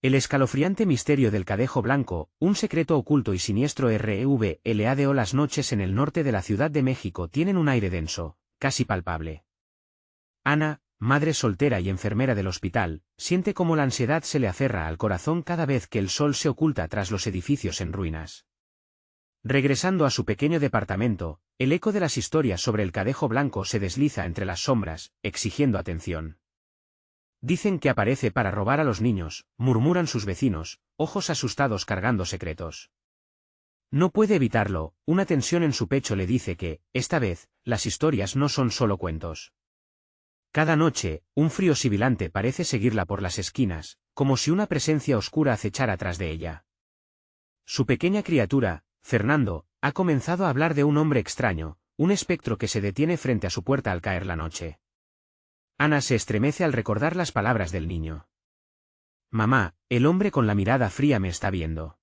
El escalofriante misterio del Cadejo Blanco, un secreto oculto y siniestro REVLADO. Las noches en el norte de la Ciudad de México tienen un aire denso, casi palpable. Ana, madre soltera y enfermera del hospital, siente cómo la ansiedad se le aferra al corazón cada vez que el sol se oculta tras los edificios en ruinas. Regresando a su pequeño departamento, el eco de las historias sobre el Cadejo Blanco se desliza entre las sombras, exigiendo atención. Dicen que aparece para robar a los niños, murmuran sus vecinos, ojos asustados cargando secretos. No puede evitarlo, una tensión en su pecho le dice que, esta vez, las historias no son solo cuentos. Cada noche, un frío sibilante parece seguirla por las esquinas, como si una presencia oscura acechara tras de ella. Su pequeña criatura, Fernando, ha comenzado a hablar de un hombre extraño, un espectro que se detiene frente a su puerta al caer la noche. Ana se estremece al recordar las palabras del niño. Mamá, el hombre con la mirada fría me está viendo.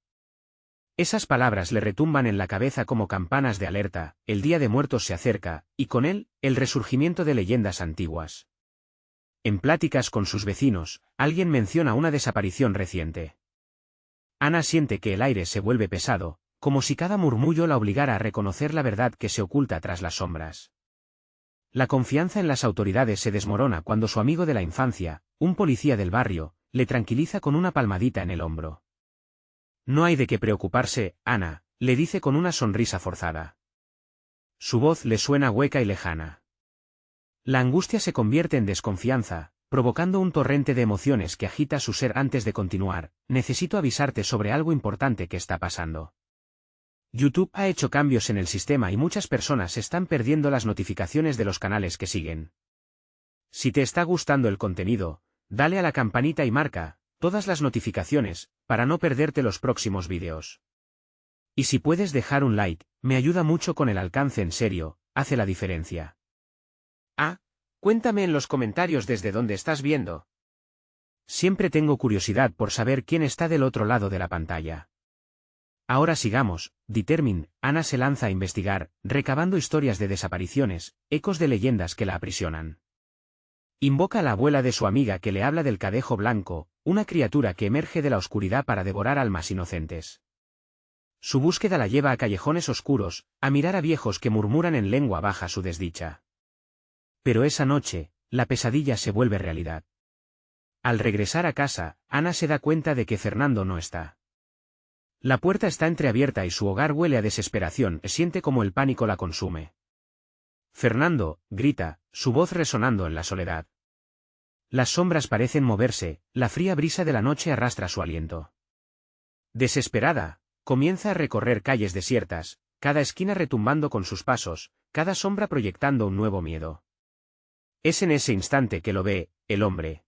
Esas palabras le retumban en la cabeza como campanas de alerta, el Día de Muertos se acerca, y con él, el resurgimiento de leyendas antiguas. En pláticas con sus vecinos, alguien menciona una desaparición reciente. Ana siente que el aire se vuelve pesado, como si cada murmullo la obligara a reconocer la verdad que se oculta tras las sombras. La confianza en las autoridades se desmorona cuando su amigo de la infancia, un policía del barrio, le tranquiliza con una palmadita en el hombro. No hay de qué preocuparse, Ana, le dice con una sonrisa forzada. Su voz le suena hueca y lejana. La angustia se convierte en desconfianza, provocando un torrente de emociones que agita su ser antes de continuar. Necesito avisarte sobre algo importante que está pasando. YouTube ha hecho cambios en el sistema y muchas personas están perdiendo las notificaciones de los canales que siguen. Si te está gustando el contenido, dale a la campanita y marca todas las notificaciones, para no perderte los próximos vídeos. Y si puedes dejar un like, me ayuda mucho con el alcance, en serio, hace la diferencia. Cuéntame en los comentarios desde dónde estás viendo. Siempre tengo curiosidad por saber quién está del otro lado de la pantalla. Ahora sigamos, Determine. Ana se lanza a investigar, recabando historias de desapariciones, ecos de leyendas que la aprisionan. Invoca a la abuela de su amiga que le habla del Cadejo Blanco, una criatura que emerge de la oscuridad para devorar almas inocentes. Su búsqueda la lleva a callejones oscuros, a mirar a viejos que murmuran en lengua baja su desdicha. Pero esa noche, la pesadilla se vuelve realidad. Al regresar a casa, Ana se da cuenta de que Fernando no está. La puerta está entreabierta y su hogar huele a desesperación, siente como el pánico la consume. Fernando, grita, su voz resonando en la soledad. Las sombras parecen moverse, la fría brisa de la noche arrastra su aliento. Desesperada, comienza a recorrer calles desiertas, cada esquina retumbando con sus pasos, cada sombra proyectando un nuevo miedo. Es en ese instante que lo ve, el hombre.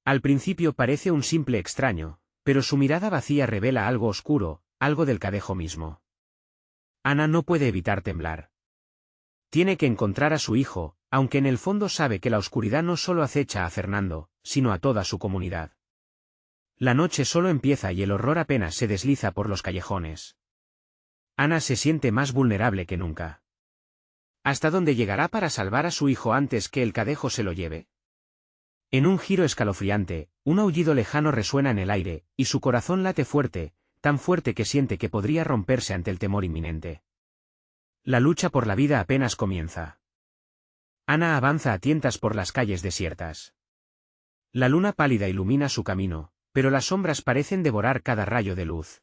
Al principio parece un simple extraño, pero su mirada vacía revela algo oscuro, algo del Cadejo mismo. Ana no puede evitar temblar. Tiene que encontrar a su hijo, aunque en el fondo sabe que la oscuridad no solo acecha a Fernando, sino a toda su comunidad. La noche solo empieza y el horror apenas se desliza por los callejones. Ana se siente más vulnerable que nunca. ¿Hasta dónde llegará para salvar a su hijo antes que el Cadejo se lo lleve? En un giro escalofriante, un aullido lejano resuena en el aire, y su corazón late fuerte, tan fuerte que siente que podría romperse ante el temor inminente. La lucha por la vida apenas comienza. Ana avanza a tientas por las calles desiertas. La luna pálida ilumina su camino, pero las sombras parecen devorar cada rayo de luz.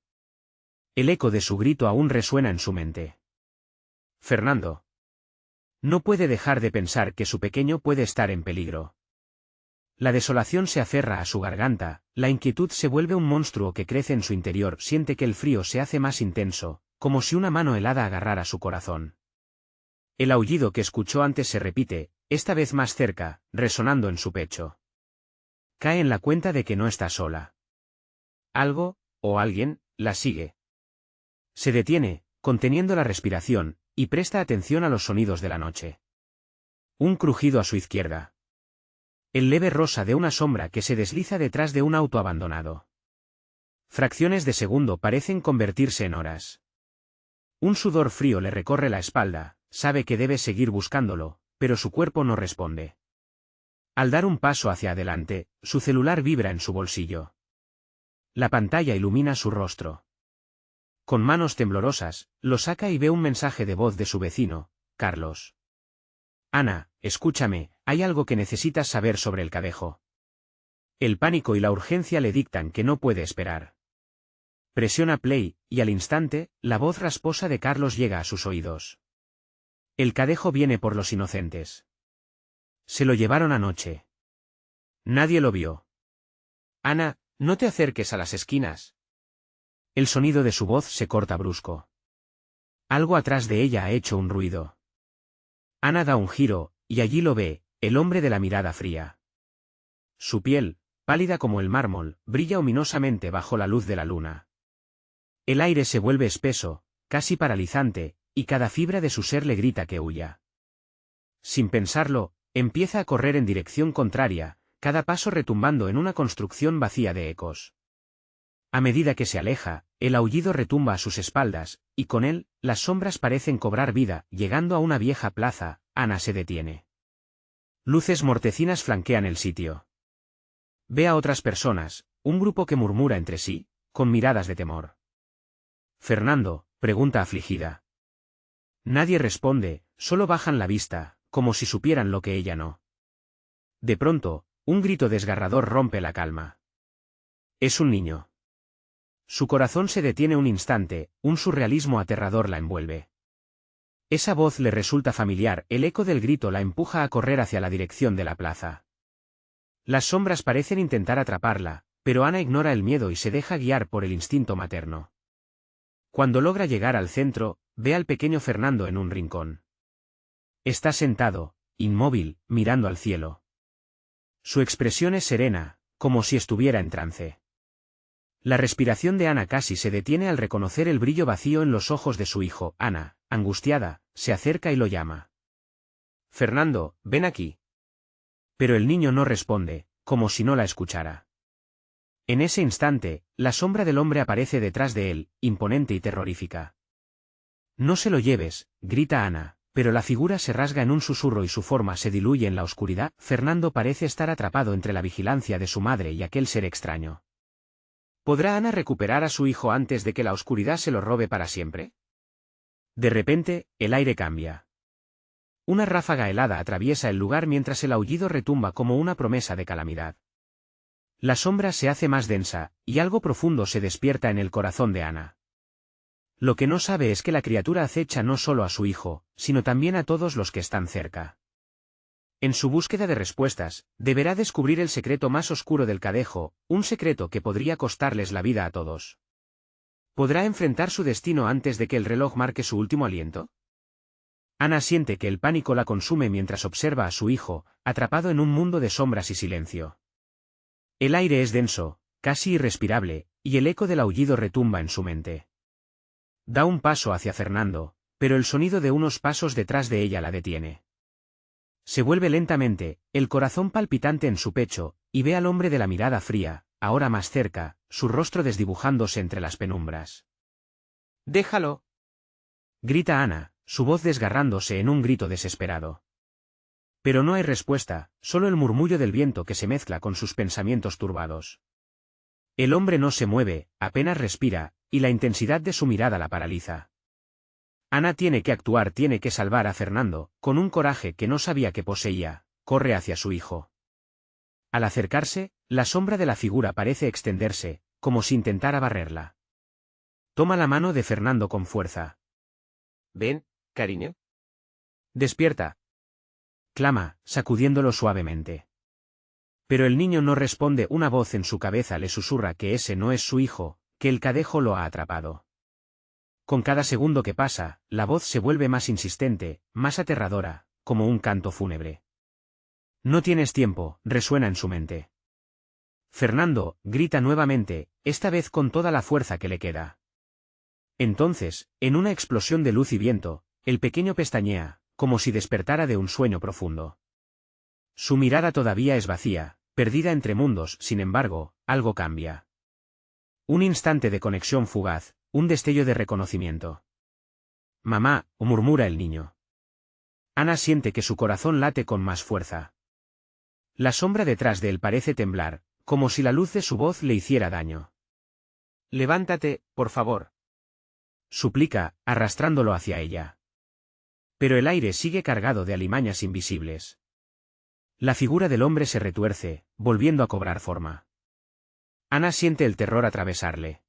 El eco de su grito aún resuena en su mente. Fernando. No puede dejar de pensar que su pequeño puede estar en peligro. La desolación se aferra a su garganta, la inquietud se vuelve un monstruo que crece en su interior, siente que el frío se hace más intenso, como si una mano helada agarrara su corazón. El aullido que escuchó antes se repite, esta vez más cerca, resonando en su pecho. Cae en la cuenta de que no está sola. Algo, o alguien, la sigue. Se detiene, conteniendo la respiración, y presta atención a los sonidos de la noche. Un crujido a su izquierda. El leve rosa de una sombra que se desliza detrás de un auto abandonado. Fracciones de segundo parecen convertirse en horas. Un sudor frío le recorre la espalda, sabe que debe seguir buscándolo, pero su cuerpo no responde. Al dar un paso hacia adelante, su celular vibra en su bolsillo. La pantalla ilumina su rostro. Con manos temblorosas, lo saca y ve un mensaje de voz de su vecino, Carlos. Ana, escúchame, hay algo que necesitas saber sobre el Cadejo. El pánico y la urgencia le dictan que no puede esperar. Presiona play, y al instante, la voz rasposa de Carlos llega a sus oídos. El Cadejo viene por los inocentes. Se lo llevaron anoche. Nadie lo vio. Ana, no te acerques a las esquinas. El sonido de su voz se corta brusco. Algo atrás de ella ha hecho un ruido. Ana da un giro, y allí lo ve, el hombre de la mirada fría. Su piel, pálida como el mármol, brilla ominosamente bajo la luz de la luna. El aire se vuelve espeso, casi paralizante, y cada fibra de su ser le grita que huya. Sin pensarlo, empieza a correr en dirección contraria, cada paso retumbando en una construcción vacía de ecos. A medida que se aleja, el aullido retumba a sus espaldas, y con él, las sombras parecen cobrar vida. Llegando a una vieja plaza, Ana se detiene. Luces mortecinas flanquean el sitio. Ve a otras personas, un grupo que murmura entre sí, con miradas de temor. Fernando, pregunta afligida. Nadie responde, solo bajan la vista, como si supieran lo que ella no. De pronto, un grito desgarrador rompe la calma. Es un niño. Su corazón se detiene un instante, un surrealismo aterrador la envuelve. Esa voz le resulta familiar, el eco del grito la empuja a correr hacia la dirección de la plaza. Las sombras parecen intentar atraparla, pero Ana ignora el miedo y se deja guiar por el instinto materno. Cuando logra llegar al centro, ve al pequeño Fernando en un rincón. Está sentado, inmóvil, mirando al cielo. Su expresión es serena, como si estuviera en trance. La respiración de Ana casi se detiene al reconocer el brillo vacío en los ojos de su hijo. Ana, angustiada, se acerca y lo llama. Fernando, ven aquí. Pero el niño no responde, como si no la escuchara. En ese instante, la sombra del hombre aparece detrás de él, imponente y terrorífica. No se lo lleves, grita Ana, pero la figura se rasga en un susurro y su forma se diluye en la oscuridad. Fernando parece estar atrapado entre la vigilancia de su madre y aquel ser extraño. ¿Podrá Ana recuperar a su hijo antes de que la oscuridad se lo robe para siempre? De repente, el aire cambia. Una ráfaga helada atraviesa el lugar mientras el aullido retumba como una promesa de calamidad. La sombra se hace más densa, y algo profundo se despierta en el corazón de Ana. Lo que no sabe es que la criatura acecha no solo a su hijo, sino también a todos los que están cerca. En su búsqueda de respuestas, deberá descubrir el secreto más oscuro del Cadejo, un secreto que podría costarles la vida a todos. ¿Podrá enfrentar su destino antes de que el reloj marque su último aliento? Ana siente que el pánico la consume mientras observa a su hijo, atrapado en un mundo de sombras y silencio. El aire es denso, casi irrespirable, y el eco del aullido retumba en su mente. Da un paso hacia Fernando, pero el sonido de unos pasos detrás de ella la detiene. Se vuelve lentamente, el corazón palpitante en su pecho, y ve al hombre de la mirada fría, ahora más cerca, su rostro desdibujándose entre las penumbras. ¡Déjalo!, grita Ana, su voz desgarrándose en un grito desesperado. Pero no hay respuesta, solo el murmullo del viento que se mezcla con sus pensamientos turbados. El hombre no se mueve, apenas respira, y la intensidad de su mirada la paraliza. Ana tiene que actuar, tiene que salvar a Fernando, con un coraje que no sabía que poseía, corre hacia su hijo. Al acercarse, la sombra de la figura parece extenderse, como si intentara barrerla. Toma la mano de Fernando con fuerza. Ven, cariño. Despierta, clama, sacudiéndolo suavemente. Pero el niño no responde. Una voz en su cabeza le susurra que ese no es su hijo, que el Cadejo lo ha atrapado. Con cada segundo que pasa, la voz se vuelve más insistente, más aterradora, como un canto fúnebre. No tienes tiempo, resuena en su mente. Fernando, grita nuevamente, esta vez con toda la fuerza que le queda. Entonces, en una explosión de luz y viento, el pequeño pestañea, como si despertara de un sueño profundo. Su mirada todavía es vacía, perdida entre mundos. Sin embargo, algo cambia. Un instante de conexión fugaz, un destello de reconocimiento. Mamá, murmura el niño. Ana siente que su corazón late con más fuerza. La sombra detrás de él parece temblar, como si la luz de su voz le hiciera daño. Levántate, por favor. Suplica, arrastrándolo hacia ella. Pero el aire sigue cargado de alimañas invisibles. La figura del hombre se retuerce, volviendo a cobrar forma. Ana siente el terror atravesarle.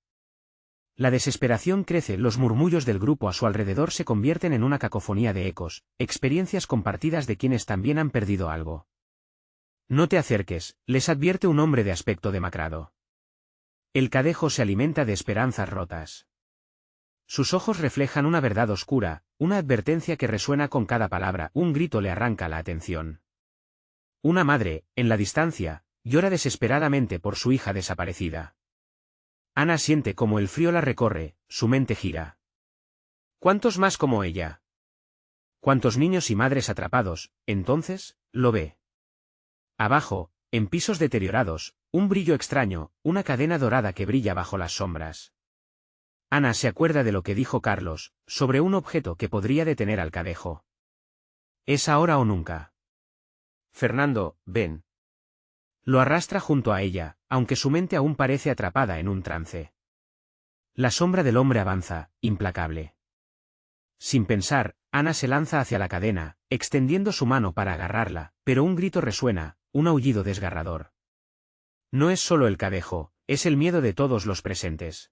La desesperación crece, los murmullos del grupo a su alrededor se convierten en una cacofonía de ecos, experiencias compartidas de quienes también han perdido algo. No te acerques, les advierte un hombre de aspecto demacrado. El cadejo se alimenta de esperanzas rotas. Sus ojos reflejan una verdad oscura, una advertencia que resuena con cada palabra, un grito le arranca la atención. Una madre, en la distancia, llora desesperadamente por su hija desaparecida. Ana siente como el frío la recorre, su mente gira. ¿Cuántos más como ella? ¿Cuántos niños y madres atrapados? Entonces, lo ve. Abajo, en pisos deteriorados, un brillo extraño, una cadena dorada que brilla bajo las sombras. Ana se acuerda de lo que dijo Carlos, sobre un objeto que podría detener al cadejo. Es ahora o nunca. Fernando, ven. Lo arrastra junto a ella, aunque su mente aún parece atrapada en un trance. La sombra del hombre avanza, implacable. Sin pensar, Ana se lanza hacia la cadena, extendiendo su mano para agarrarla, pero un grito resuena, un aullido desgarrador. No es solo el cadejo, es el miedo de todos los presentes.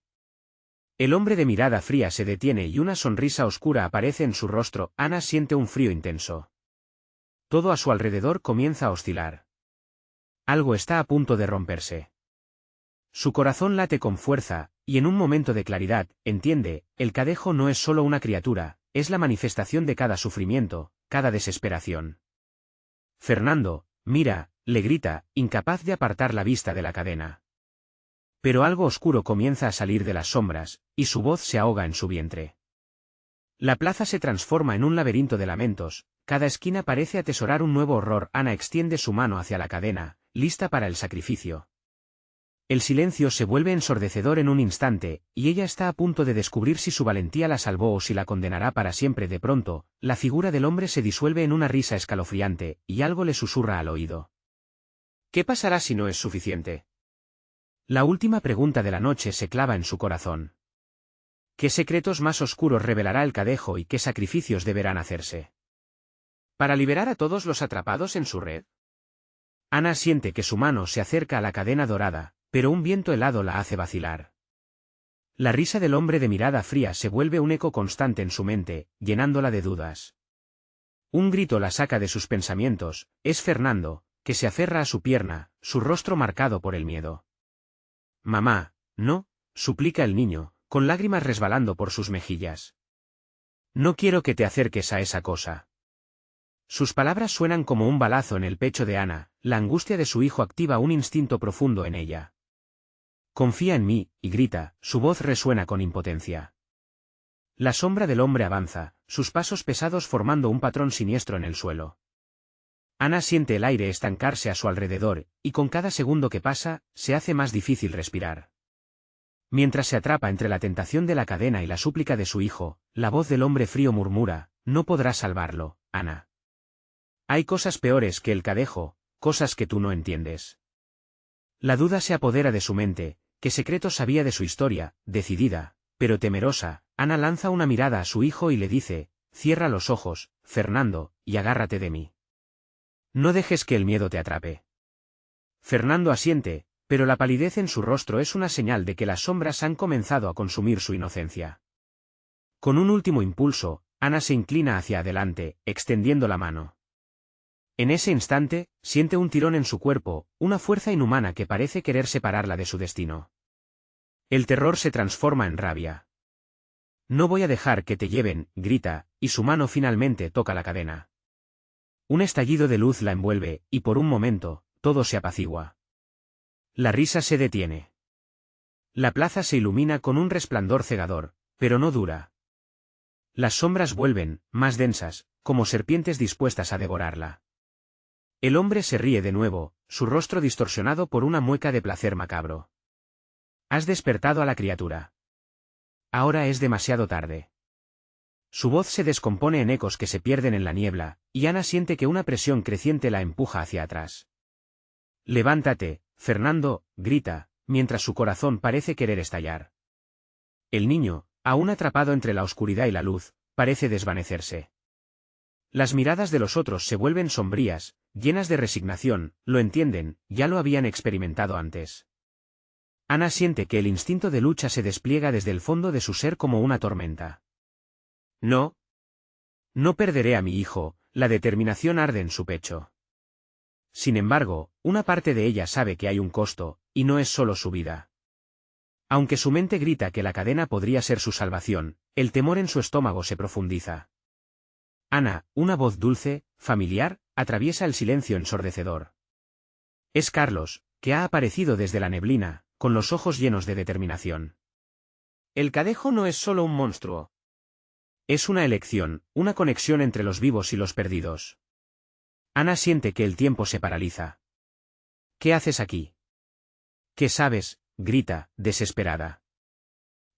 El hombre de mirada fría se detiene y una sonrisa oscura aparece en su rostro. Ana siente un frío intenso. Todo a su alrededor comienza a oscilar. Algo está a punto de romperse. Su corazón late con fuerza, y en un momento de claridad, entiende, el cadejo no es solo una criatura, es la manifestación de cada sufrimiento, cada desesperación. Fernando, mira, le grita, incapaz de apartar la vista de la cadena. Pero algo oscuro comienza a salir de las sombras, y su voz se ahoga en su vientre. La plaza se transforma en un laberinto de lamentos, cada esquina parece atesorar un nuevo horror. Ana extiende su mano hacia la cadena, lista para el sacrificio. El silencio se vuelve ensordecedor en un instante, y ella está a punto de descubrir si su valentía la salvó o si la condenará para siempre. De pronto, la figura del hombre se disuelve en una risa escalofriante, y algo le susurra al oído. ¿Qué pasará si no es suficiente? La última pregunta de la noche se clava en su corazón. ¿Qué secretos más oscuros revelará el cadejo y qué sacrificios deberán hacerse para liberar a todos los atrapados en su red? Ana siente que su mano se acerca a la cadena dorada, pero un viento helado la hace vacilar. La risa del hombre de mirada fría se vuelve un eco constante en su mente, llenándola de dudas. Un grito la saca de sus pensamientos, es Fernando, que se aferra a su pierna, su rostro marcado por el miedo. Mamá, no, suplica el niño, con lágrimas resbalando por sus mejillas. No quiero que te acerques a esa cosa. Sus palabras suenan como un balazo en el pecho de Ana, la angustia de su hijo activa un instinto profundo en ella. Confía en mí, y grita, su voz resuena con impotencia. La sombra del hombre avanza, sus pasos pesados formando un patrón siniestro en el suelo. Ana siente el aire estancarse a su alrededor, y con cada segundo que pasa, se hace más difícil respirar. Mientras se atrapa entre la tentación de la cadena y la súplica de su hijo, la voz del hombre frío murmura, no podrás salvarlo, Ana. Hay cosas peores que el cadejo, cosas que tú no entiendes. La duda se apodera de su mente, ¿qué secretos sabía de su historia? Decidida, pero temerosa, Ana lanza una mirada a su hijo y le dice, cierra los ojos, Fernando, y agárrate de mí. No dejes que el miedo te atrape. Fernando asiente, pero la palidez en su rostro es una señal de que las sombras han comenzado a consumir su inocencia. Con un último impulso, Ana se inclina hacia adelante, extendiendo la mano. En ese instante, siente un tirón en su cuerpo, una fuerza inhumana que parece querer separarla de su destino. El terror se transforma en rabia. No voy a dejar que te lleven, grita, y su mano finalmente toca la cadena. Un estallido de luz la envuelve, y por un momento, todo se apacigua. La risa se detiene. La plaza se ilumina con un resplandor cegador, pero no dura. Las sombras vuelven, más densas, como serpientes dispuestas a devorarla. El hombre se ríe de nuevo, su rostro distorsionado por una mueca de placer macabro. Has despertado a la criatura. Ahora es demasiado tarde. Su voz se descompone en ecos que se pierden en la niebla, y Ana siente que una presión creciente la empuja hacia atrás. Levántate, Fernando, grita, mientras su corazón parece querer estallar. El niño, aún atrapado entre la oscuridad y la luz, parece desvanecerse. Las miradas de los otros se vuelven sombrías, llenas de resignación, lo entienden, ya lo habían experimentado antes. Ana siente que el instinto de lucha se despliega desde el fondo de su ser como una tormenta. No. No perderé a mi hijo, la determinación arde en su pecho. Sin embargo, una parte de ella sabe que hay un costo, y no es solo su vida. Aunque su mente grita que la cadena podría ser su salvación, el temor en su estómago se profundiza. Ana, una voz dulce, familiar, atraviesa el silencio ensordecedor. Es Carlos, que ha aparecido desde la neblina, con los ojos llenos de determinación. El Cadejo no es solo un monstruo. Es una elección, una conexión entre los vivos y los perdidos. Ana siente que el tiempo se paraliza. ¿Qué haces aquí? ¿Qué sabes? Grita, desesperada.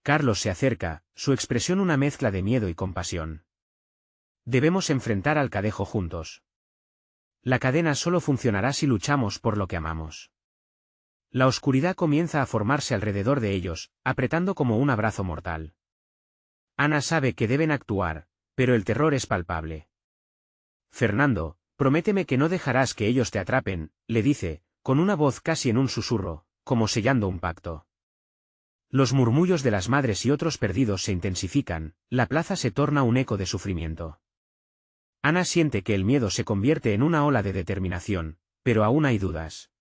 Carlos se acerca, su expresión una mezcla de miedo y compasión. Debemos enfrentar al Cadejo juntos. La cadena solo funcionará si luchamos por lo que amamos. La oscuridad comienza a formarse alrededor de ellos, apretando como un abrazo mortal. Ana sabe que deben actuar, pero el terror es palpable. Fernando, prométeme que no dejarás que ellos te atrapen, le dice, con una voz casi en un susurro, como sellando un pacto. Los murmullos de las madres y otros perdidos se intensifican, la plaza se torna un eco de sufrimiento. Ana siente que el miedo se convierte en una ola de determinación, pero aún hay dudas.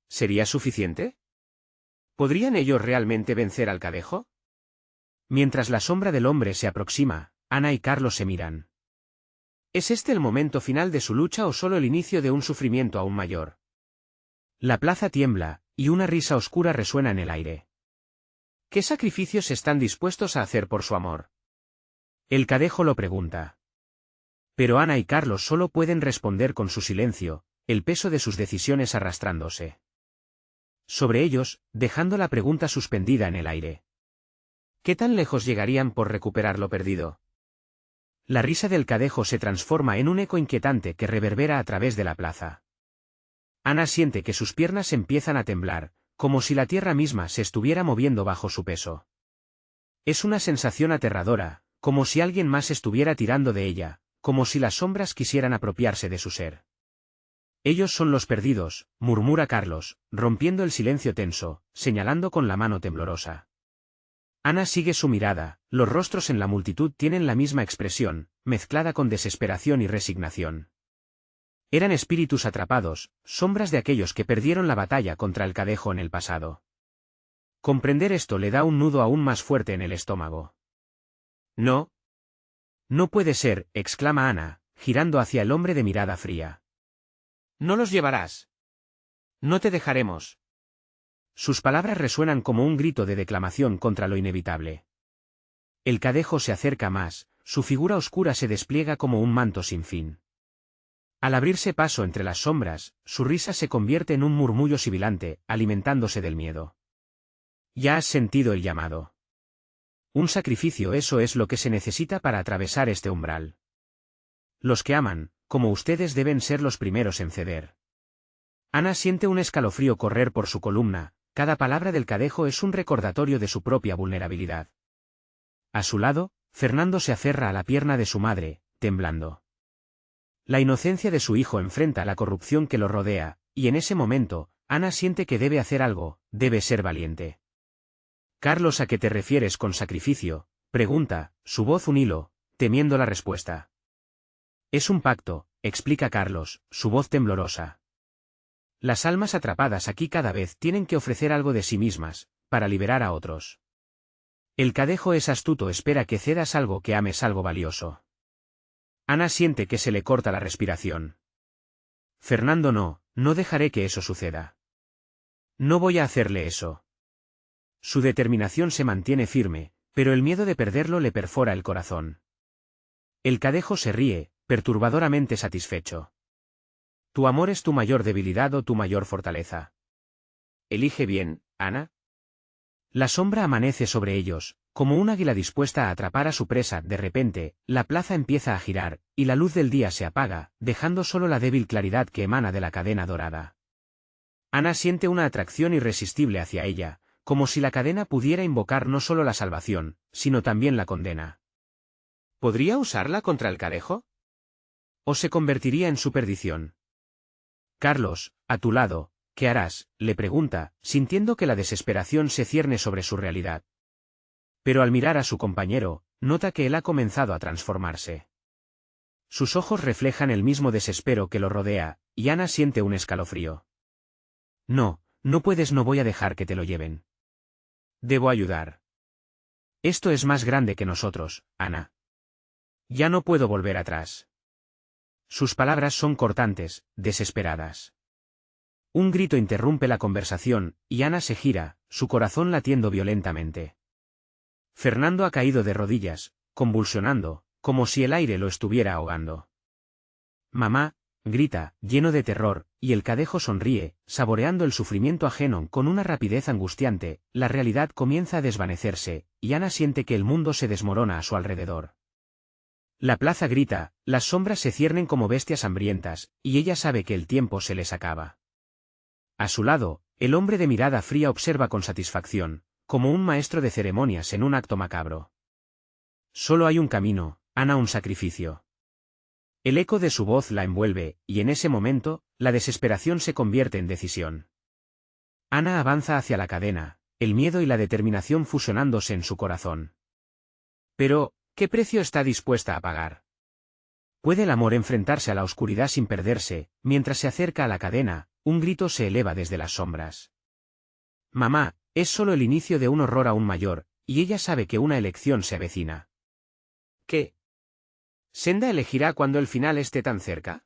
¿Sería suficiente? ¿Podrían ellos realmente vencer al Cadejo? Mientras la sombra del hombre se aproxima, Ana y Carlos se miran. ¿Es este el momento final de su lucha o solo el inicio de un sufrimiento aún mayor? La plaza tiembla, y una risa oscura resuena en el aire. ¿Qué sacrificios están dispuestos a hacer por su amor? El Cadejo lo pregunta. Pero Ana y Carlos solo pueden responder con su silencio, el peso de sus decisiones arrastrándose sobre ellos, dejando la pregunta suspendida en el aire. ¿Qué tan lejos llegarían por recuperar lo perdido? La risa del Cadejo se transforma en un eco inquietante que reverbera a través de la plaza. Ana siente que sus piernas empiezan a temblar, como si la tierra misma se estuviera moviendo bajo su peso. Es una sensación aterradora, como si alguien más estuviera tirando de ella, como si las sombras quisieran apropiarse de su ser. Ellos son los perdidos, murmura Carlos, rompiendo el silencio tenso, señalando con la mano temblorosa. Ana sigue su mirada, los rostros en la multitud tienen la misma expresión, mezclada con desesperación y resignación. Eran espíritus atrapados, sombras de aquellos que perdieron la batalla contra el Cadejo en el pasado. Comprender esto le da un nudo aún más fuerte en el estómago. No. No puede ser, exclama Ana, girando hacia el hombre de mirada fría. No los llevarás. No te dejaremos. Sus palabras resuenan como un grito de declamación contra lo inevitable. El Cadejo se acerca más, su figura oscura se despliega como un manto sin fin. Al abrirse paso entre las sombras, su risa se convierte en un murmullo sibilante, alimentándose del miedo. Ya has sentido el llamado. Un sacrificio, eso es lo que se necesita para atravesar este umbral. Los que aman, como ustedes, deben ser los primeros en ceder. Ana siente un escalofrío correr por su columna, cada palabra del Cadejo es un recordatorio de su propia vulnerabilidad. A su lado, Fernando se aferra a la pierna de su madre, temblando. La inocencia de su hijo enfrenta la corrupción que lo rodea, y en ese momento, Ana siente que debe hacer algo, debe ser valiente. Carlos, ¿a qué te refieres con sacrificio?, pregunta, su voz un hilo, temiendo la respuesta. Es un pacto, explica Carlos, su voz temblorosa. Las almas atrapadas aquí cada vez tienen que ofrecer algo de sí mismas, para liberar a otros. El Cadejo es astuto, espera que cedas algo, que ames algo valioso. Ana siente que se le corta la respiración. Fernando, no dejaré que eso suceda. No voy a hacerle eso. Su determinación se mantiene firme, pero el miedo de perderlo le perfora el corazón. El Cadejo se ríe, perturbadoramente satisfecho. ¿Tu amor es tu mayor debilidad o tu mayor fortaleza? Elige bien, Ana. La sombra amanece sobre ellos, como un águila dispuesta a atrapar a su presa. De repente, la plaza empieza a girar, y la luz del día se apaga, dejando solo la débil claridad que emana de la cadena dorada. Ana siente una atracción irresistible hacia ella, como si la cadena pudiera invocar no solo la salvación, sino también la condena. ¿Podría usarla contra el cadejo? ¿O se convertiría en su perdición? Carlos, a tu lado, ¿qué harás?, le pregunta, sintiendo que la desesperación se cierne sobre su realidad. Pero al mirar a su compañero, nota que él ha comenzado a transformarse. Sus ojos reflejan el mismo desespero que lo rodea, y Ana siente un escalofrío. No, no puedes, no voy a dejar que te lo lleven. Debo ayudar. Esto es más grande que nosotros, Ana. Ya no puedo volver atrás. Sus palabras son cortantes, desesperadas. Un grito interrumpe la conversación, y Ana se gira, su corazón latiendo violentamente. Fernando ha caído de rodillas, convulsionando, como si el aire lo estuviera ahogando. Mamá, grita, lleno de terror, y el cadejo sonríe, saboreando el sufrimiento ajeno con una rapidez angustiante. La realidad comienza a desvanecerse, y Ana siente que el mundo se desmorona a su alrededor. La plaza grita, las sombras se ciernen como bestias hambrientas, y ella sabe que el tiempo se les acaba. A su lado, el hombre de mirada fría observa con satisfacción, como un maestro de ceremonias en un acto macabro. Solo hay un camino, Ana, un sacrificio. El eco de su voz la envuelve, y en ese momento, la desesperación se convierte en decisión. Ana avanza hacia la cadena, el miedo y la determinación fusionándose en su corazón. Pero, ¿qué precio está dispuesta a pagar? ¿Puede el amor enfrentarse a la oscuridad sin perderse? Mientras se acerca a la cadena, un grito se eleva desde las sombras. Mamá, es solo el inicio de un horror aún mayor, y ella sabe que una elección se avecina. ¿Qué senda elegirá cuando el final esté tan cerca?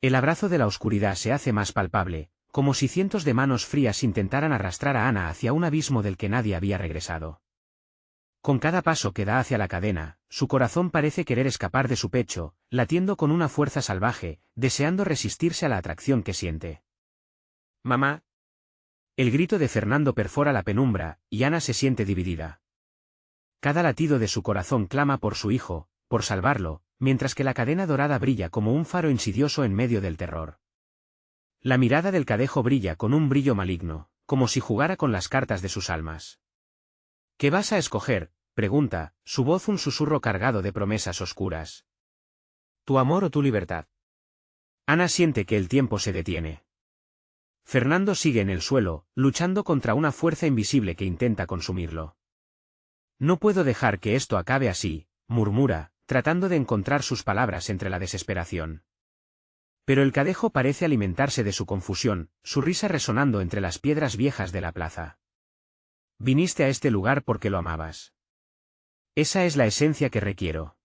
El abrazo de la oscuridad se hace más palpable, como si cientos de manos frías intentaran arrastrar a Ana hacia un abismo del que nadie había regresado. Con cada paso que da hacia la cadena, su corazón parece querer escapar de su pecho, latiendo con una fuerza salvaje, deseando resistirse a la atracción que siente. Mamá. El grito de Fernando perfora la penumbra, y Ana se siente dividida. Cada latido de su corazón clama por su hijo, por salvarlo, mientras que la cadena dorada brilla como un faro insidioso en medio del terror. La mirada del cadejo brilla con un brillo maligno, como si jugara con las cartas de sus almas. ¿Qué vas a escoger?, pregunta, su voz un susurro cargado de promesas oscuras. ¿Tu amor o tu libertad? Ana siente que el tiempo se detiene. Fernando sigue en el suelo, luchando contra una fuerza invisible que intenta consumirlo. No puedo dejar que esto acabe así, murmura, tratando de encontrar sus palabras entre la desesperación. Pero el cadejo parece alimentarse de su confusión, su risa resonando entre las piedras viejas de la plaza. Viniste a este lugar porque lo amabas. Esa es la esencia que requiero.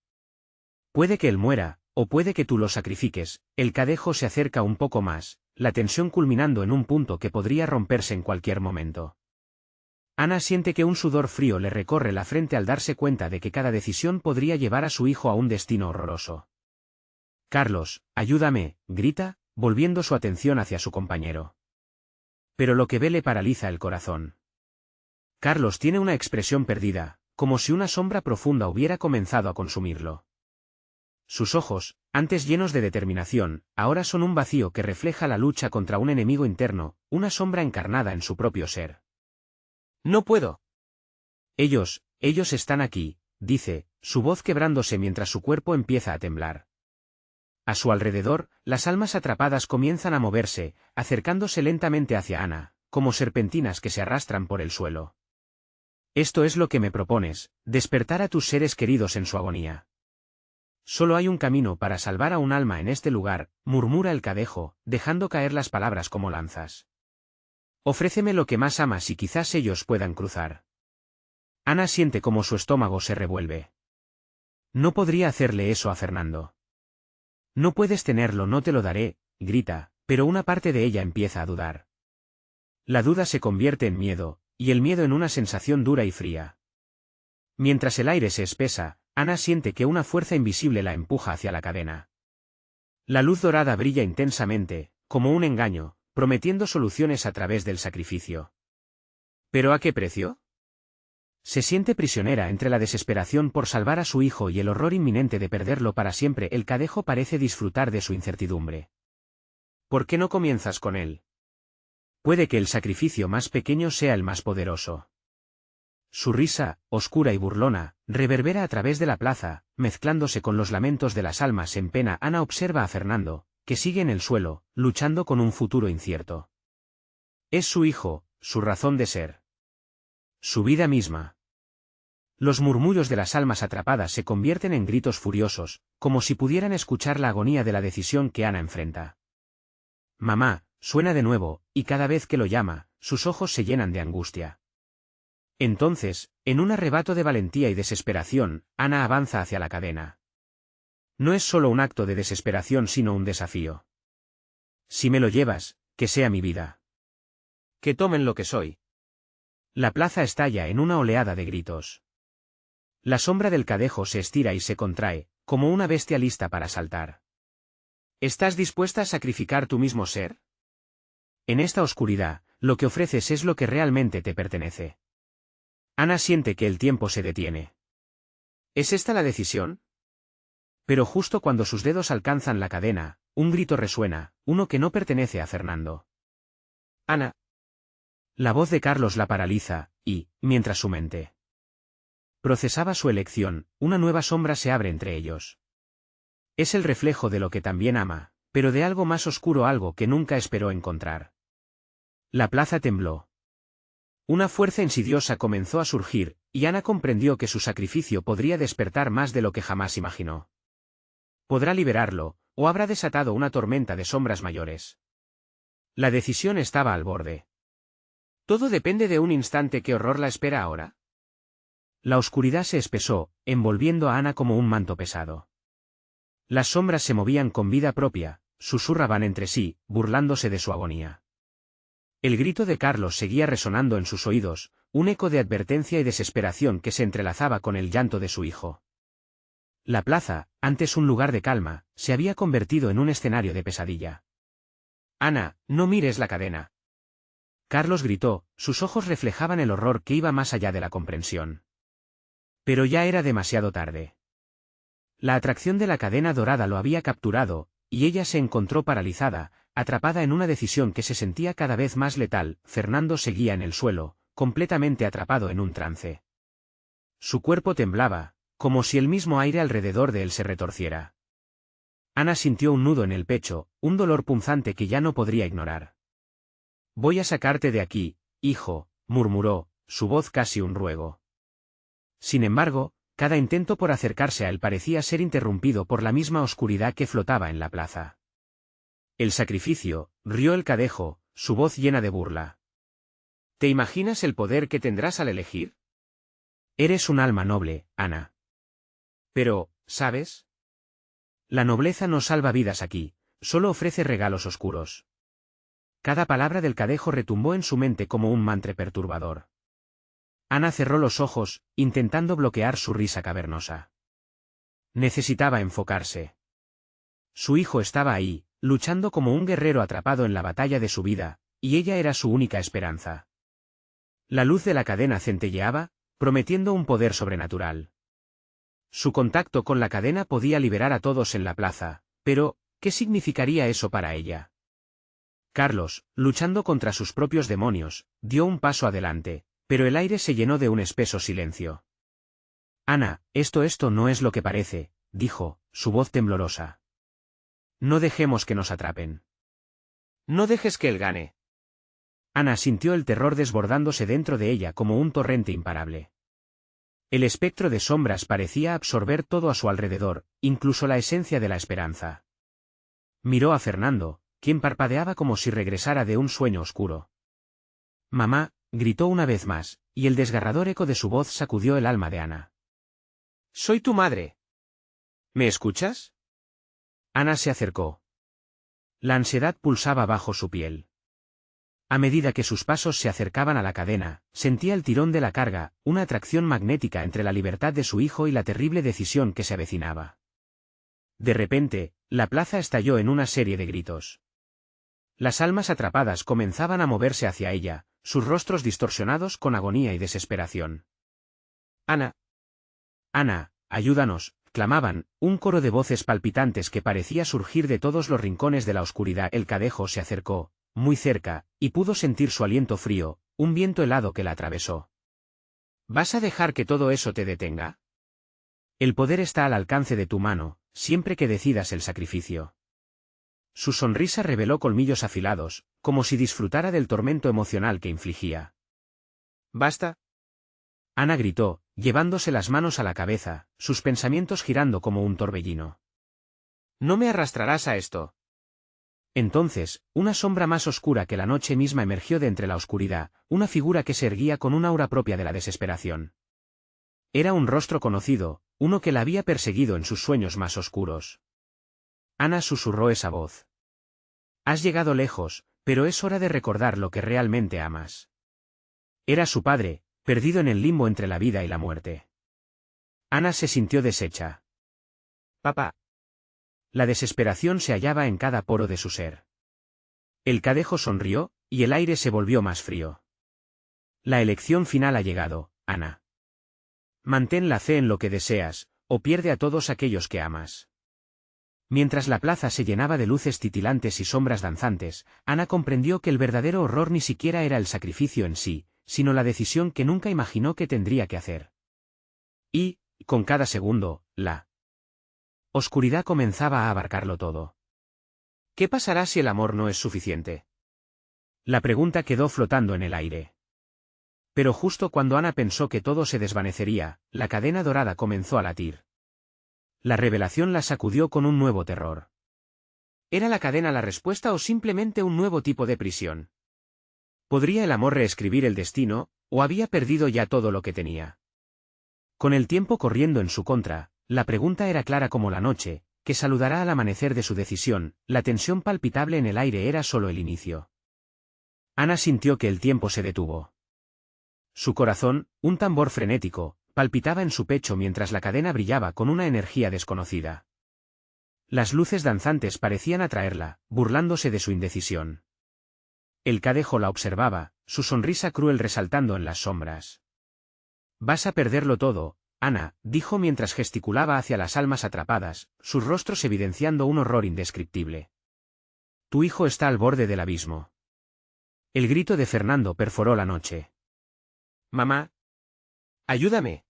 Puede que él muera, o puede que tú lo sacrifiques. El cadejo se acerca un poco más, la tensión culminando en un punto que podría romperse en cualquier momento. Ana siente que un sudor frío le recorre la frente al darse cuenta de que cada decisión podría llevar a su hijo a un destino horroroso. Carlos, ayúdame, grita, volviendo su atención hacia su compañero. Pero lo que ve le paraliza el corazón. Carlos tiene una expresión perdida, como si una sombra profunda hubiera comenzado a consumirlo. Sus ojos, antes llenos de determinación, ahora son un vacío que refleja la lucha contra un enemigo interno, una sombra encarnada en su propio ser. No puedo. Ellos están aquí, dice, su voz quebrándose mientras su cuerpo empieza a temblar. A su alrededor, las almas atrapadas comienzan a moverse, acercándose lentamente hacia Ana, como serpentinas que se arrastran por el suelo. Esto es lo que me propones, despertar a tus seres queridos en su agonía. Solo hay un camino para salvar a un alma en este lugar, murmura el cadejo, dejando caer las palabras como lanzas. Ofréceme lo que más amas y quizás ellos puedan cruzar. Ana siente como su estómago se revuelve. No podría hacerle eso a Fernando. No puedes tenerlo, no te lo daré, grita, pero una parte de ella empieza a dudar. La duda se convierte en miedo, y el miedo en una sensación dura y fría. Mientras el aire se espesa, Ana siente que una fuerza invisible la empuja hacia la cadena. La luz dorada brilla intensamente, como un engaño, prometiendo soluciones a través del sacrificio. ¿Pero a qué precio? Se siente prisionera entre la desesperación por salvar a su hijo y el horror inminente de perderlo para siempre. El cadejo parece disfrutar de su incertidumbre. ¿Por qué no comienzas con él? Puede que el sacrificio más pequeño sea el más poderoso. Su risa, oscura y burlona, reverbera a través de la plaza, mezclándose con los lamentos de las almas en pena. Ana observa a Fernando, que sigue en el suelo, luchando con un futuro incierto. Es su hijo, su razón de ser. Su vida misma. Los murmullos de las almas atrapadas se convierten en gritos furiosos, como si pudieran escuchar la agonía de la decisión que Ana enfrenta. Mamá, suena de nuevo, y cada vez que lo llama, sus ojos se llenan de angustia. Entonces, en un arrebato de valentía y desesperación, Ana avanza hacia la cadena. No es solo un acto de desesperación sino un desafío. Si me lo llevas, que sea mi vida. Que tomen lo que soy. La plaza estalla en una oleada de gritos. La sombra del cadejo se estira y se contrae, como una bestia lista para saltar. ¿Estás dispuesta a sacrificar tu mismo ser? En esta oscuridad, lo que ofreces es lo que realmente te pertenece. Ana siente que el tiempo se detiene. ¿Es esta la decisión? Pero justo cuando sus dedos alcanzan la cadena, un grito resuena, uno que no pertenece a Fernando. Ana. La voz de Carlos la paraliza, y, mientras su mente procesaba su elección, una nueva sombra se abre entre ellos. Es el reflejo de lo que también ama, pero de algo más oscuro, algo que nunca esperó encontrar. La plaza tembló. Una fuerza insidiosa comenzó a surgir, y Ana comprendió que su sacrificio podría despertar más de lo que jamás imaginó. Podrá liberarlo, o habrá desatado una tormenta de sombras mayores. La decisión estaba al borde. Todo depende de un instante. ¿Qué horror la espera ahora? La oscuridad se espesó, envolviendo a Ana como un manto pesado. Las sombras se movían con vida propia, susurraban entre sí, burlándose de su agonía. El grito de Carlos seguía resonando en sus oídos, un eco de advertencia y desesperación que se entrelazaba con el llanto de su hijo. La plaza, antes un lugar de calma, se había convertido en un escenario de pesadilla. Ana, no mires la cadena. Carlos gritó, sus ojos reflejaban el horror que iba más allá de la comprensión. Pero ya era demasiado tarde. La atracción de la cadena dorada lo había capturado, y ella se encontró paralizada, atrapada en una decisión que se sentía cada vez más letal. Fernando seguía en el suelo, completamente atrapado en un trance. Su cuerpo temblaba, como si el mismo aire alrededor de él se retorciera. Ana sintió un nudo en el pecho, un dolor punzante que ya no podría ignorar. Voy a sacarte de aquí, hijo, murmuró, su voz casi un ruego. Sin embargo, cada intento por acercarse a él parecía ser interrumpido por la misma oscuridad que flotaba en la plaza. El sacrificio, rió el cadejo, su voz llena de burla. ¿Te imaginas el poder que tendrás al elegir? Eres un alma noble, Ana. Pero, ¿sabes? La nobleza no salva vidas aquí, solo ofrece regalos oscuros. Cada palabra del cadejo retumbó en su mente como un mantra perturbador. Ana cerró los ojos, intentando bloquear su risa cavernosa. Necesitaba enfocarse. Su hijo estaba ahí, luchando como un guerrero atrapado en la batalla de su vida, y ella era su única esperanza. La luz de la cadena centelleaba, prometiendo un poder sobrenatural. Su contacto con la cadena podía liberar a todos en la plaza, pero, ¿qué significaría eso para ella? Carlos, luchando contra sus propios demonios, dio un paso adelante, pero el aire se llenó de un espeso silencio. Ana, esto no es lo que parece, dijo, su voz temblorosa. No dejemos que nos atrapen. No dejes que él gane. Ana sintió el terror desbordándose dentro de ella como un torrente imparable. El espectro de sombras parecía absorber todo a su alrededor, incluso la esencia de la esperanza. Miró a Fernando, quien parpadeaba como si regresara de un sueño oscuro. Mamá, gritó una vez más, y el desgarrador eco de su voz sacudió el alma de Ana. Soy tu madre. ¿Me escuchas? Ana se acercó. La ansiedad pulsaba bajo su piel. A medida que sus pasos se acercaban a la cadena, sentía el tirón de la carga, una atracción magnética entre la libertad de su hijo y la terrible decisión que se avecinaba. De repente, la plaza estalló en una serie de gritos. Las almas atrapadas comenzaban a moverse hacia ella, sus rostros distorsionados con agonía y desesperación. Ana. Ana, ayúdanos, clamaban, un coro de voces palpitantes que parecía surgir de todos los rincones de la oscuridad. El cadejo se acercó, muy cerca, y pudo sentir su aliento frío, un viento helado que la atravesó. ¿Vas a dejar que todo eso te detenga? El poder está al alcance de tu mano, siempre que decidas el sacrificio. Su sonrisa reveló colmillos afilados, como si disfrutara del tormento emocional que infligía. ¿Basta? Ana gritó, llevándose las manos a la cabeza, sus pensamientos girando como un torbellino. No me arrastrarás a esto. Entonces, una sombra más oscura que la noche misma emergió de entre la oscuridad, una figura que se erguía con un aura propia de la desesperación. Era un rostro conocido, uno que la había perseguido en sus sueños más oscuros. Ana susurró esa voz. Has llegado lejos, pero es hora de recordar lo que realmente amas. Era su padre, perdido en el limbo entre la vida y la muerte. Ana se sintió deshecha. Papá. La desesperación se hallaba en cada poro de su ser. El cadejo sonrió, y el aire se volvió más frío. La elección final ha llegado, Ana. Mantén la fe en lo que deseas, o pierde a todos aquellos que amas. Mientras la plaza se llenaba de luces titilantes y sombras danzantes, Ana comprendió que el verdadero horror ni siquiera era el sacrificio en sí, sino la decisión que nunca imaginó que tendría que hacer. Y, con cada segundo, la oscuridad comenzaba a abarcarlo todo. ¿Qué pasará si el amor no es suficiente? La pregunta quedó flotando en el aire. Pero justo cuando Ana pensó que todo se desvanecería, la cadena dorada comenzó a latir. La revelación la sacudió con un nuevo terror. ¿Era la cadena la respuesta o simplemente un nuevo tipo de prisión? ¿Podría el amor reescribir el destino, o había perdido ya todo lo que tenía? Con el tiempo corriendo en su contra, la pregunta era clara como la noche, que saludará al amanecer de su decisión, la tensión palpitable en el aire era solo el inicio. Ana sintió que el tiempo se detuvo. Su corazón, un tambor frenético, palpitaba en su pecho mientras la cadena brillaba con una energía desconocida. Las luces danzantes parecían atraerla, burlándose de su indecisión. El cadejo la observaba, su sonrisa cruel resaltando en las sombras. Vas a perderlo todo, Ana, dijo mientras gesticulaba hacia las almas atrapadas, sus rostros evidenciando un horror indescriptible. Tu hijo está al borde del abismo. El grito de Fernando perforó la noche. Mamá. Ayúdame.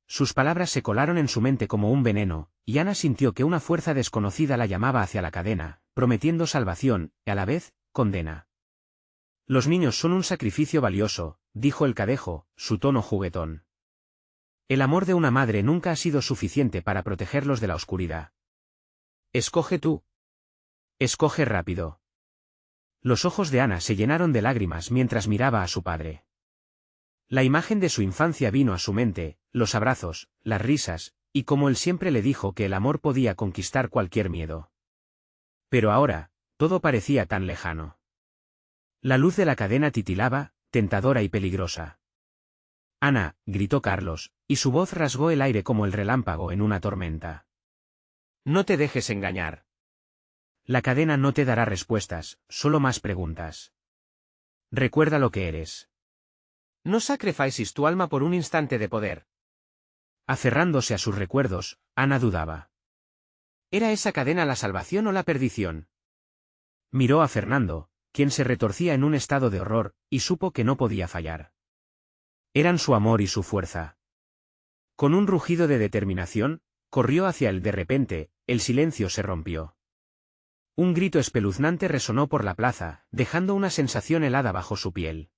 Sus palabras se colaron en su mente como un veneno, y Ana sintió que una fuerza desconocida la llamaba hacia la cadena, prometiendo salvación, y a la vez, condena. Los niños son un sacrificio valioso, dijo el cadejo, su tono juguetón. El amor de una madre nunca ha sido suficiente para protegerlos de la oscuridad. Escoge tú. Escoge rápido. Los ojos de Ana se llenaron de lágrimas mientras miraba a su padre. La imagen de su infancia vino a su mente, los abrazos, las risas, y como él siempre le dijo que el amor podía conquistar cualquier miedo. Pero ahora, todo parecía tan lejano. La luz de la cadena titilaba, tentadora y peligrosa. Ana, gritó Carlos, y su voz rasgó el aire como el relámpago en una tormenta. No te dejes engañar. La cadena no te dará respuestas, solo más preguntas. Recuerda lo que eres. No sacrifices tu alma por un instante de poder. Aferrándose a sus recuerdos, Ana dudaba. ¿Era esa cadena la salvación o la perdición? Miró a Fernando, quien se retorcía en un estado de horror, y supo que no podía fallar. Eran su amor y su fuerza. Con un rugido de determinación, corrió hacia él. De repente, el silencio se rompió. Un grito espeluznante resonó por la plaza, dejando una sensación helada bajo su piel.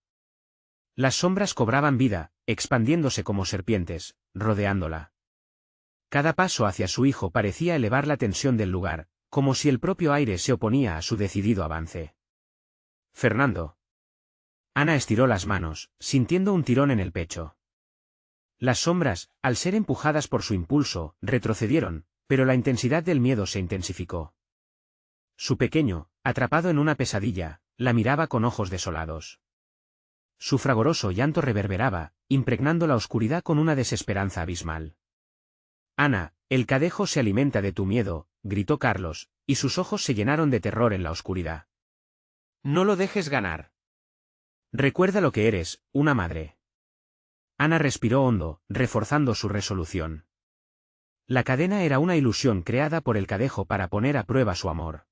Las sombras cobraban vida, expandiéndose como serpientes, rodeándola. Cada paso hacia su hijo parecía elevar la tensión del lugar, como si el propio aire se oponía a su decidido avance. Fernando. Ana estiró las manos, sintiendo un tirón en el pecho. Las sombras, al ser empujadas por su impulso, retrocedieron, pero la intensidad del miedo se intensificó. Su pequeño, atrapado en una pesadilla, la miraba con ojos desolados. Su fragoroso llanto reverberaba, impregnando la oscuridad con una desesperanza abismal. Ana, el cadejo se alimenta de tu miedo, gritó Carlos, y sus ojos se llenaron de terror en la oscuridad. No lo dejes ganar. Recuerda lo que eres, una madre. Ana respiró hondo, reforzando su resolución. La cadena era una ilusión creada por el cadejo para poner a prueba su amor.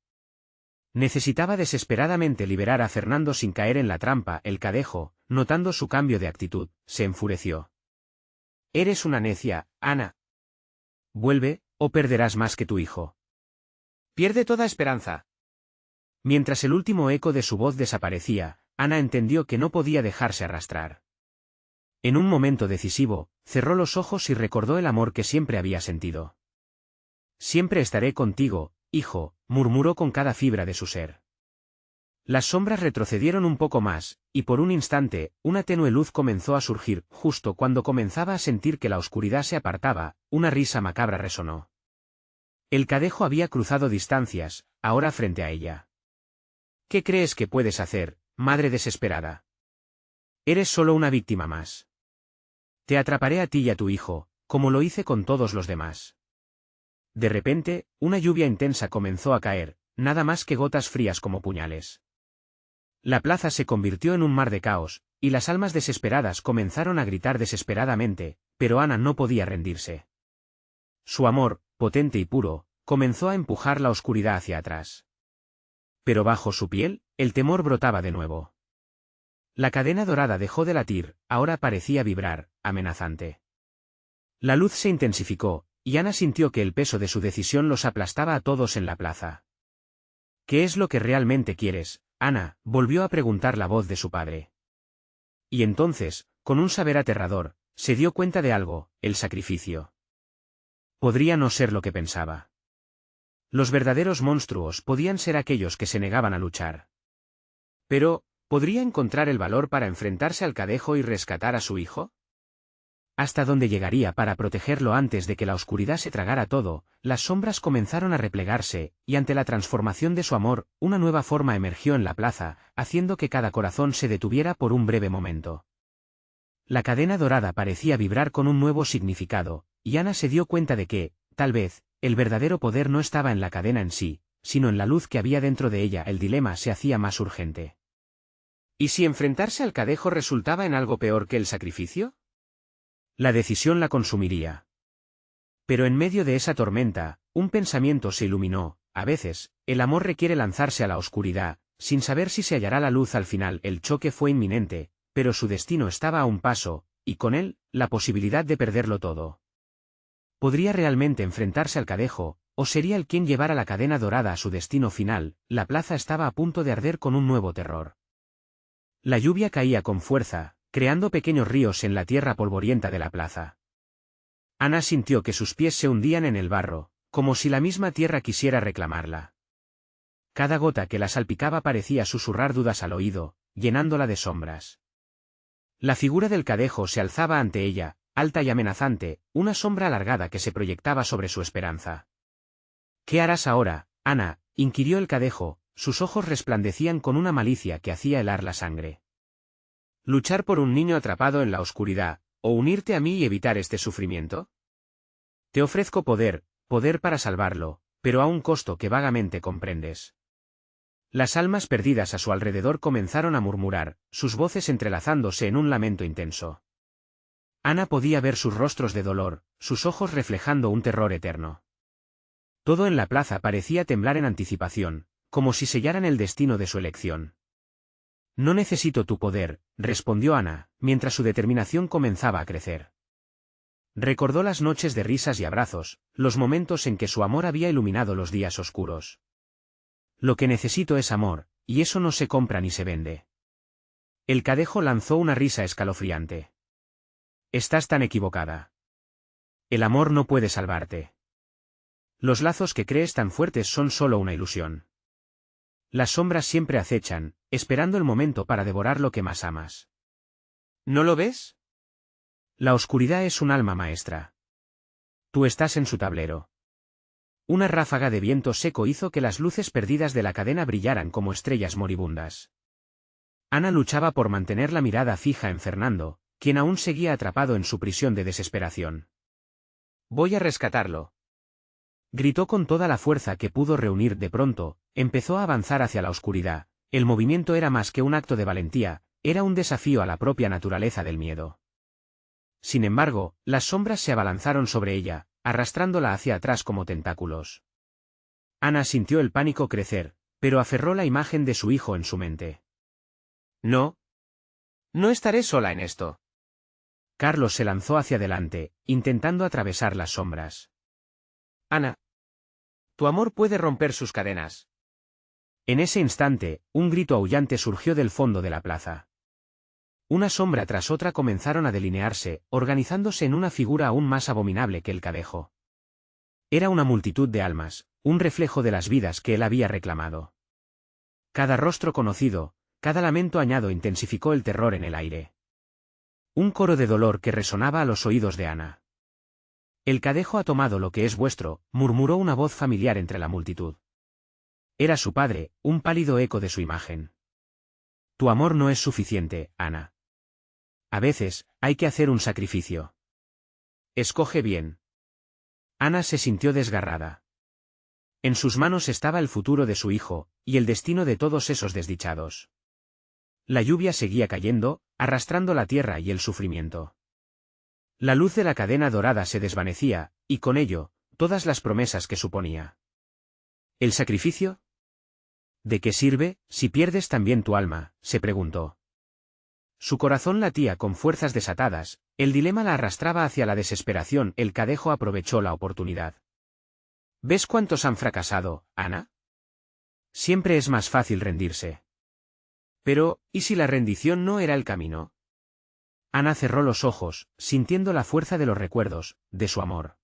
Necesitaba desesperadamente liberar a Fernando sin caer en la trampa. El cadejo, notando su cambio de actitud, se enfureció. «Eres una necia, Ana. Vuelve, o perderás más que tu hijo». Pierde toda esperanza. Mientras el último eco de su voz desaparecía, Ana entendió que no podía dejarse arrastrar. En un momento decisivo, cerró los ojos y recordó el amor que siempre había sentido. «Siempre estaré contigo, hijo», murmuró con cada fibra de su ser. Las sombras retrocedieron un poco más, y por un instante, una tenue luz comenzó a surgir. Justo cuando comenzaba a sentir que la oscuridad se apartaba, una risa macabra resonó. El cadejo había cruzado distancias, ahora frente a ella. «¿Qué crees que puedes hacer, madre desesperada? Eres solo una víctima más. Te atraparé a ti y a tu hijo, como lo hice con todos los demás». De repente, una lluvia intensa comenzó a caer, nada más que gotas frías como puñales. La plaza se convirtió en un mar de caos, y las almas desesperadas comenzaron a gritar desesperadamente, pero Ana no podía rendirse. Su amor, potente y puro, comenzó a empujar la oscuridad hacia atrás. Pero bajo su piel, el temor brotaba de nuevo. La cadena dorada dejó de latir, ahora parecía vibrar, amenazante. La luz se intensificó, y Ana sintió que el peso de su decisión los aplastaba a todos en la plaza. «¿Qué es lo que realmente quieres, Ana?», volvió a preguntar la voz de su padre. Y entonces, con un saber aterrador, se dio cuenta de algo: el sacrificio. Podría no ser lo que pensaba. Los verdaderos monstruos podían ser aquellos que se negaban a luchar. Pero, ¿podría encontrar el valor para enfrentarse al cadejo y rescatar a su hijo? ¿Hasta dónde llegaría para protegerlo antes de que la oscuridad se tragara todo? Las sombras comenzaron a replegarse, y ante la transformación de su amor, una nueva forma emergió en la plaza, haciendo que cada corazón se detuviera por un breve momento. La cadena dorada parecía vibrar con un nuevo significado, y Ana se dio cuenta de que, tal vez, el verdadero poder no estaba en la cadena en sí, sino en la luz que había dentro de ella. El dilema se hacía más urgente. ¿Y si enfrentarse al cadejo resultaba en algo peor que el sacrificio? La decisión la consumiría. Pero en medio de esa tormenta, un pensamiento se iluminó: a veces, el amor requiere lanzarse a la oscuridad, sin saber si se hallará la luz al final. El choque fue inminente, pero su destino estaba a un paso, y con él, la posibilidad de perderlo todo. ¿Podría realmente enfrentarse al cadejo, o sería él quien llevara la cadena dorada a su destino final? La plaza estaba a punto de arder con un nuevo terror. La lluvia caía con fuerza, creando pequeños ríos en la tierra polvorienta de la plaza. Ana sintió que sus pies se hundían en el barro, como si la misma tierra quisiera reclamarla. Cada gota que la salpicaba parecía susurrar dudas al oído, llenándola de sombras. La figura del cadejo se alzaba ante ella, alta y amenazante, una sombra alargada que se proyectaba sobre su esperanza. «¿Qué harás ahora, Ana?», inquirió el cadejo, sus ojos resplandecían con una malicia que hacía helar la sangre. ¿Luchar por un niño atrapado en la oscuridad, o unirte a mí y evitar este sufrimiento? Te ofrezco poder para salvarlo, pero a un costo que vagamente comprendes». Las almas perdidas a su alrededor comenzaron a murmurar, sus voces entrelazándose en un lamento intenso. Ana podía ver sus rostros de dolor, sus ojos reflejando un terror eterno. Todo en la plaza parecía temblar en anticipación, como si sellaran el destino de su elección. «No necesito tu poder», respondió Ana, mientras su determinación comenzaba a crecer. Recordó las noches de risas y abrazos, los momentos en que su amor había iluminado los días oscuros. «Lo que necesito es amor, y eso no se compra ni se vende». El cadejo lanzó una risa escalofriante. «Estás tan equivocada. El amor no puede salvarte. Los lazos que crees tan fuertes son solo una ilusión. Las sombras siempre acechan, esperando el momento para devorar lo que más amas». ¿No lo ves? La oscuridad es un alma maestra. Tú estás en su tablero. Una ráfaga de viento seco hizo que las luces perdidas de la cadena brillaran como estrellas moribundas. Ana luchaba por mantener la mirada fija en Fernando, quien aún seguía atrapado en su prisión de desesperación. «Voy a rescatarlo», gritó con toda la fuerza que pudo reunir. De pronto, empezó a avanzar hacia la oscuridad. El movimiento era más que un acto de valentía, era un desafío a la propia naturaleza del miedo. Sin embargo, las sombras se abalanzaron sobre ella, arrastrándola hacia atrás como tentáculos. Ana sintió el pánico crecer, pero aferró la imagen de su hijo en su mente. No. No estaré sola en esto. Carlos se lanzó hacia adelante, intentando atravesar las sombras. Ana. Tu amor puede romper sus cadenas. En ese instante, un grito aullante surgió del fondo de la plaza. Una sombra tras otra comenzaron a delinearse, organizándose en una figura aún más abominable que el cadejo. Era una multitud de almas, un reflejo de las vidas que él había reclamado. Cada rostro conocido, cada lamento añado intensificó el terror en el aire. Un coro de dolor que resonaba a los oídos de Ana. El cadejo ha tomado lo que es vuestro, murmuró una voz familiar entre la multitud. Era su padre, un pálido eco de su imagen. Tu amor no es suficiente, Ana. A veces, hay que hacer un sacrificio. Escoge bien. Ana se sintió desgarrada. En sus manos estaba el futuro de su hijo, y el destino de todos esos desdichados. La lluvia seguía cayendo, arrastrando la tierra y el sufrimiento. La luz de la cadena dorada se desvanecía, y con ello, todas las promesas que suponía. ¿El sacrificio? ¿De qué sirve, si pierdes también tu alma?, se preguntó. Su corazón latía con fuerzas desatadas, el dilema la arrastraba hacia la desesperación. El cadejo aprovechó la oportunidad. ¿Ves cuántos han fracasado, Ana? Siempre es más fácil rendirse. Pero, ¿y si la rendición no era el camino? Ana cerró los ojos, sintiendo la fuerza de los recuerdos, de su amor.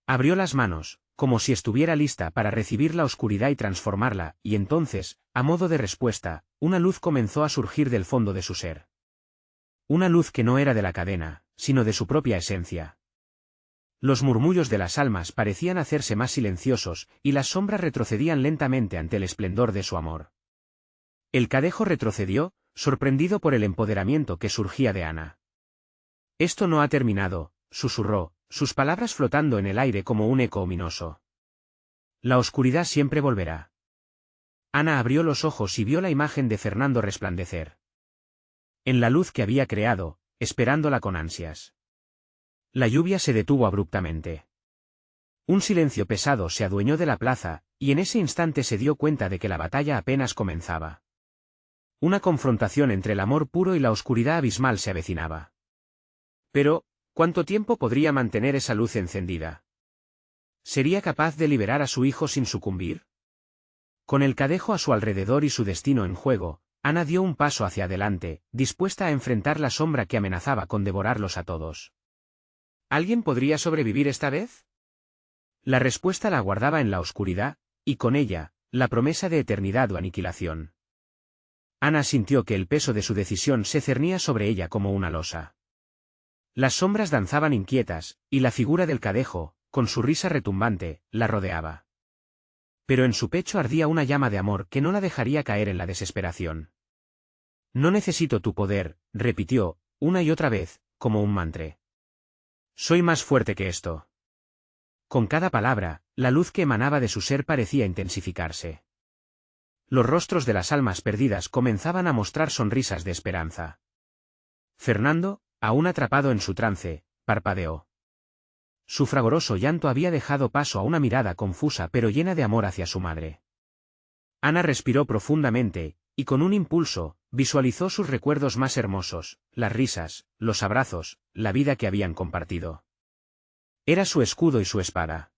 Abrió las manos, como si estuviera lista para recibir la oscuridad y transformarla, y entonces, a modo de respuesta, una luz comenzó a surgir del fondo de su ser. Una luz que no era de la cadena, sino de su propia esencia. Los murmullos de las almas parecían hacerse más silenciosos, y las sombras retrocedían lentamente ante el esplendor de su amor. El cadejo retrocedió, sorprendido por el empoderamiento que surgía de Ana. Esto no ha terminado, susurró, sus palabras flotando en el aire como un eco ominoso. La oscuridad siempre volverá. Ana abrió los ojos y vio la imagen de Fernando resplandecer. En la luz que había creado, esperándola con ansias. La lluvia se detuvo abruptamente. Un silencio pesado se adueñó de la plaza, y en ese instante se dio cuenta de que la batalla apenas comenzaba. Una confrontación entre el amor puro y la oscuridad abismal se avecinaba. Pero, ¿cuánto tiempo podría mantener esa luz encendida? ¿Sería capaz de liberar a su hijo sin sucumbir? Con el cadejo a su alrededor y su destino en juego, Ana dio un paso hacia adelante, dispuesta a enfrentar la sombra que amenazaba con devorarlos a todos. ¿Alguien podría sobrevivir esta vez? La respuesta la guardaba en la oscuridad, y con ella, la promesa de eternidad o aniquilación. Ana sintió que el peso de su decisión se cernía sobre ella como una losa. Las sombras danzaban inquietas, y la figura del cadejo, con su risa retumbante, la rodeaba. Pero en su pecho ardía una llama de amor que no la dejaría caer en la desesperación. No necesito tu poder, repitió, una y otra vez, como un mantra. Soy más fuerte que esto. Con cada palabra, la luz que emanaba de su ser parecía intensificarse. Los rostros de las almas perdidas comenzaban a mostrar sonrisas de esperanza. Fernando, aún atrapado en su trance, parpadeó. Su fragoroso llanto había dejado paso a una mirada confusa pero llena de amor hacia su madre. Ana respiró profundamente, y con un impulso, visualizó sus recuerdos más hermosos, las risas, los abrazos, la vida que habían compartido. Era su escudo y su espada.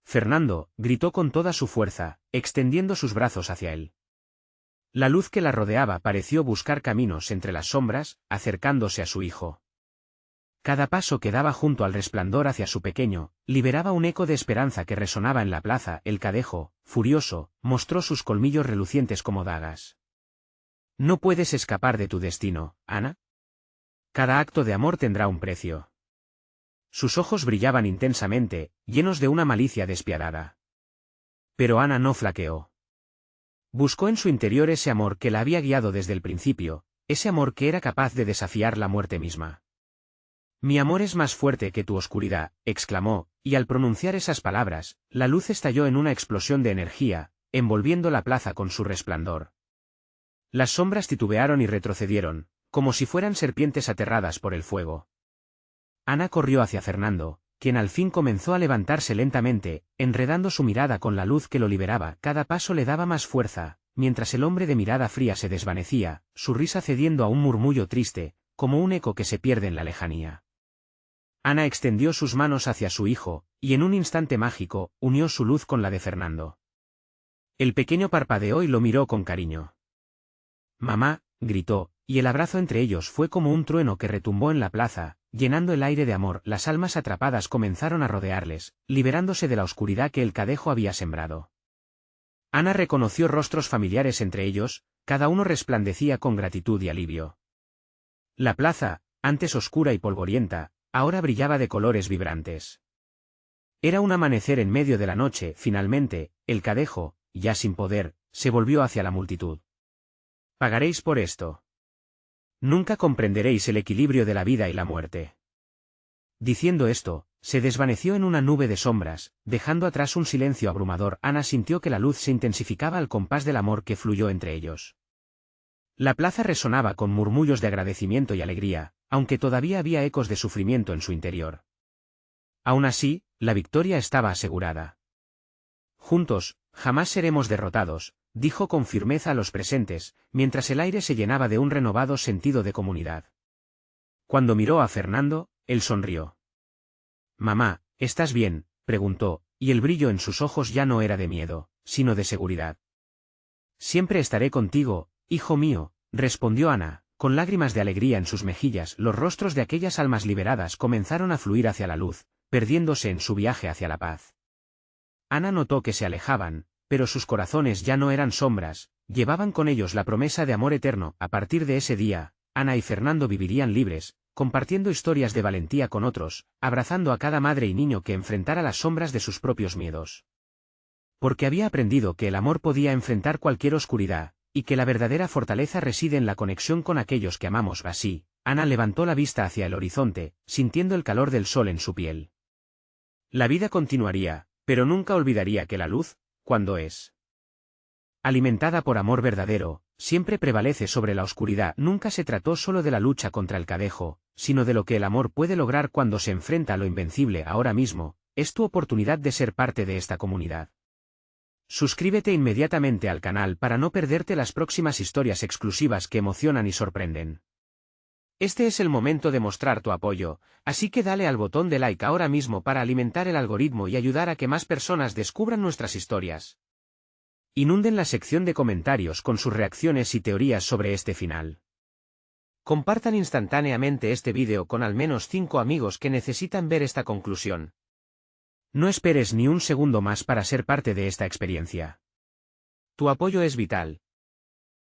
Fernando, gritó con toda su fuerza, extendiendo sus brazos hacia él. La luz que la rodeaba pareció buscar caminos entre las sombras, acercándose a su hijo. Cada paso que daba junto al resplandor hacia su pequeño, liberaba un eco de esperanza que resonaba en la plaza. El cadejo, furioso, mostró sus colmillos relucientes como dagas. No puedes escapar de tu destino, Ana. Cada acto de amor tendrá un precio. Sus ojos brillaban intensamente, llenos de una malicia despiadada. Pero Ana no flaqueó. Buscó en su interior ese amor que la había guiado desde el principio, ese amor que era capaz de desafiar la muerte misma. Mi amor es más fuerte que tu oscuridad, exclamó, y al pronunciar esas palabras, la luz estalló en una explosión de energía, envolviendo la plaza con su resplandor. Las sombras titubearon y retrocedieron, como si fueran serpientes aterradas por el fuego. Ana corrió hacia Fernando, quien al fin comenzó a levantarse lentamente, enredando su mirada con la luz que lo liberaba. Cada paso le daba más fuerza, mientras el hombre de mirada fría se desvanecía, su risa cediendo a un murmullo triste, como un eco que se pierde en la lejanía. Ana extendió sus manos hacia su hijo, y en un instante mágico, unió su luz con la de Fernando. El pequeño parpadeó y lo miró con cariño. «Mamá», gritó, y el abrazo entre ellos fue como un trueno que retumbó en la plaza, llenando el aire de amor. Las almas atrapadas comenzaron a rodearles, liberándose de la oscuridad que el cadejo había sembrado. Ana reconoció rostros familiares entre ellos, cada uno resplandecía con gratitud y alivio. La plaza, antes oscura y polvorienta, ahora brillaba de colores vibrantes. Era un amanecer en medio de la noche. Finalmente, el cadejo, ya sin poder, se volvió hacia la multitud. «Pagaréis por esto. Nunca comprenderéis el equilibrio de la vida y la muerte». Diciendo esto, se desvaneció en una nube de sombras, dejando atrás un silencio abrumador. Ana sintió que la luz se intensificaba al compás del amor que fluyó entre ellos. La plaza resonaba con murmullos de agradecimiento y alegría, aunque todavía había ecos de sufrimiento en su interior. Aún así, la victoria estaba asegurada. «Juntos, jamás seremos derrotados», dijo con firmeza a los presentes, mientras el aire se llenaba de un renovado sentido de comunidad. Cuando miró a Fernando, él sonrió. «Mamá, ¿estás bien?», preguntó, y el brillo en sus ojos ya no era de miedo, sino de seguridad. «Siempre estaré contigo, hijo mío», respondió Ana, con lágrimas de alegría en sus mejillas. Los rostros de aquellas almas liberadas comenzaron a fluir hacia la luz, perdiéndose en su viaje hacia la paz. Ana notó que se alejaban, pero sus corazones ya no eran sombras, llevaban con ellos la promesa de amor eterno. A partir de ese día, Ana y Fernando vivirían libres, compartiendo historias de valentía con otros, abrazando a cada madre y niño que enfrentara las sombras de sus propios miedos. Porque había aprendido que el amor podía enfrentar cualquier oscuridad, y que la verdadera fortaleza reside en la conexión con aquellos que amamos. Así, Ana levantó la vista hacia el horizonte, sintiendo el calor del sol en su piel. La vida continuaría, pero nunca olvidaría que la luz, cuando es alimentada por amor verdadero, siempre prevalece sobre la oscuridad. Nunca se trató solo de la lucha contra el cadejo, sino de lo que el amor puede lograr cuando se enfrenta a lo invencible. Ahora mismo, es tu oportunidad de ser parte de esta comunidad. Suscríbete inmediatamente al canal para no perderte las próximas historias exclusivas que emocionan y sorprenden. Este es el momento de mostrar tu apoyo, así que dale al botón de like ahora mismo para alimentar el algoritmo y ayudar a que más personas descubran nuestras historias. Inunden la sección de comentarios con sus reacciones y teorías sobre este final. Compartan instantáneamente este vídeo con al menos 5 amigos que necesitan ver esta conclusión. No esperes ni un segundo más para ser parte de esta experiencia. Tu apoyo es vital,